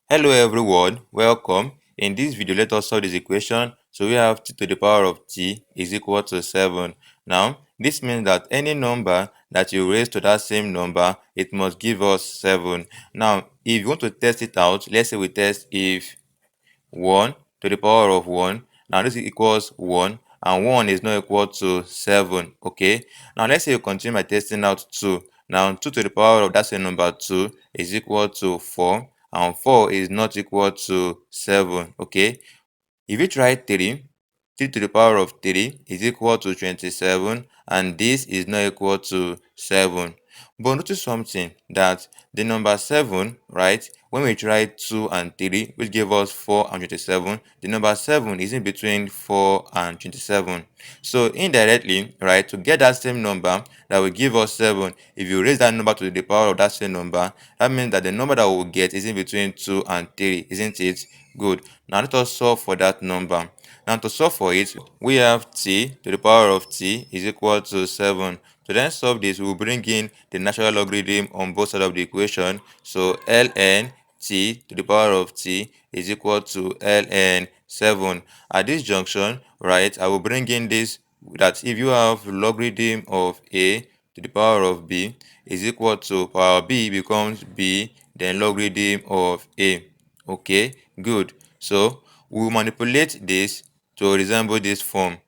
Hello everyone, welcome. In this video, let us solve this equation. So we have t to the power of t is equal to 7. Now, this means that any number that you raise to that same number, it must give us 7. Now, if you want to test it out, let's say we test if 1 to the power of 1. Now this equals 1 and 1 is not equal to 7. Okay. Now let's say you continue by testing out 2. Now 2 to the power of that same number 2 is equal to 4 and 4 is not equal to 7. Okay. If you try 3 to the power of 3 is equal to 27 and this is not equal to 7. But notice something, that the number 7, right, when we try 2 and 3, which gave us 4 and 27, the number 7 is in between 4 and 27. So indirectly, right, to get that same number that will give us 7, if you raise that number to the power of that same number, that means that the number that we'll get is in between 2 and 3, isn't it? Good. Now let us solve for that number. Now to solve for it, we have t to the power of t is equal to 7. To then solve this, we'll bring in the natural logarithm on both sides of the equation. So ln t to the power of t is equal to ln 7. At this junction, right, I will bring in this, that if you have logarithm of a to the power of b is equal to power b becomes b, then logarithm of a. Okay, good. So we will manipulate this to resemble this form.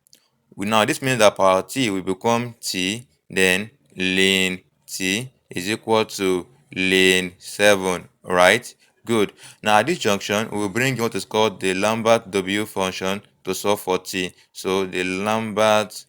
Now this means that power t will become t, then ln t is equal to ln 7, right? Good. Now at this junction, we will bring in what is called the Lambert W function to solve for t. So the Lambert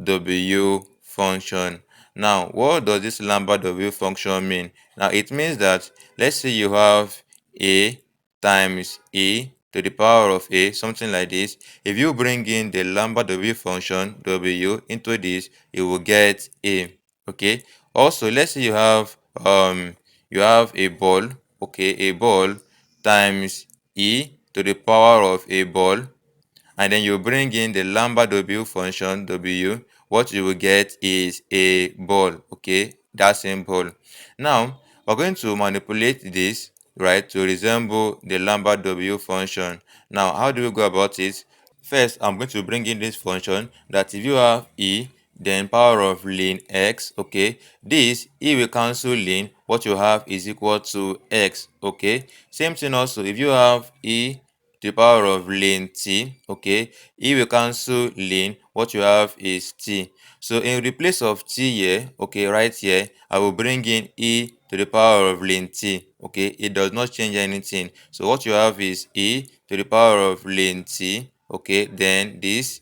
W function. Now, what does this Lambert W function mean? Now, it means that, let's say you have a times e to the power of a, something like this. If you bring in the Lambert W function, W, into this, you will get a. Okay. Also, let's say you have a ball, okay, a ball times e to the power of a ball, and then you bring in the Lambert W function, W, what you will get is a ball, okay, that same ball. Now, we're going to manipulate this, right, to resemble the Lambert W function. Now, how do we go about it? First, I'm going to bring in this function that if you have e, then power of ln x, okay, this e will cancel ln, what you have is equal to x, okay. Same thing also, if you have e to the power of ln t, okay, e will cancel ln, what you have is t. So in replace of t here, okay, right here, I will bring in e to the power of ln t, okay, it does not change anything. So what you have is e to the power of ln t, okay, then this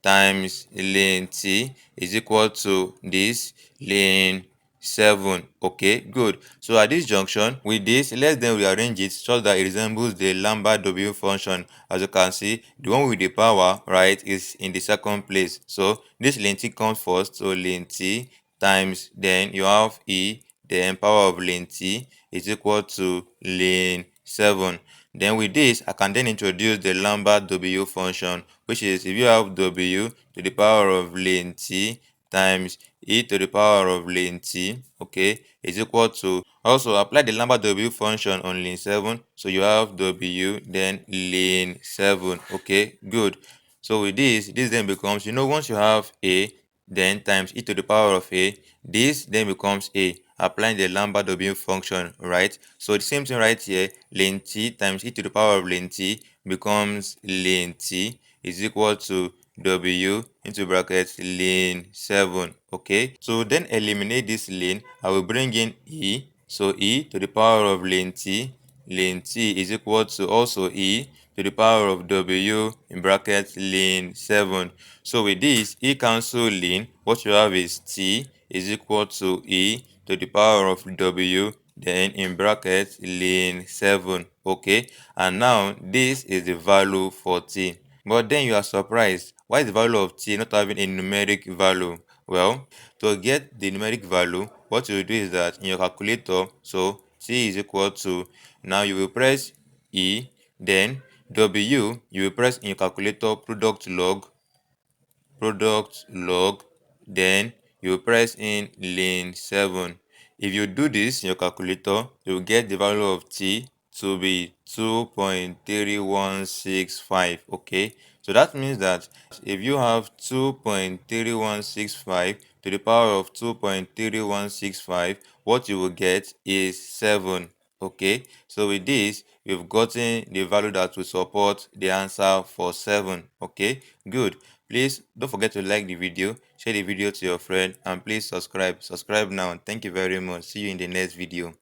times ln t is equal to this ln 7. Okay, good. So at this junction, with this, let's then rearrange it so that it resembles the Lambert W function. As you can see, the one with the power, right, is in the second place. So this ln t comes first. So ln t times, then you have e, then power of ln t is equal to ln 7. Then with this, I can then introduce the Lambert W function, which is if you have w to the power of ln t times e to the power of ln t, okay, is equal to, also apply the Lambert W function on ln 7, so you have w, then ln 7, okay, good. So with this then becomes, once you have a, then times e to the power of a, this then becomes a, applying the Lambert W function, right? So the same thing right here, ln t times e to the power of ln t becomes ln t is equal to w into brackets ln 7, okay? So then eliminate this ln, I will bring in e, so e to the power of ln t is equal to also e to the power of w in brackets ln 7. So with this, e cancel ln, what you have is t is equal to e to the power of w, then in brackets ln 7, okay? And now this is the value for t. But then you are surprised, why is the value of t not having a numeric value? Well, to get the numeric value, what you do is that in your calculator, so t is equal to, now you will press e, then w, you will press in your calculator product log, then you press in ln 7. If you do this in your calculator, you will get the value of t to be 2.3165. okay, so that means that if you have 2.3165 to the power of 2.3165, what you will get is 7. okay, so with this we've gotten the value that will support the answer for 7. okay, good. Please don't forget to like the video, share the video to your friend, and please subscribe now. Thank you very much. See you in the next video.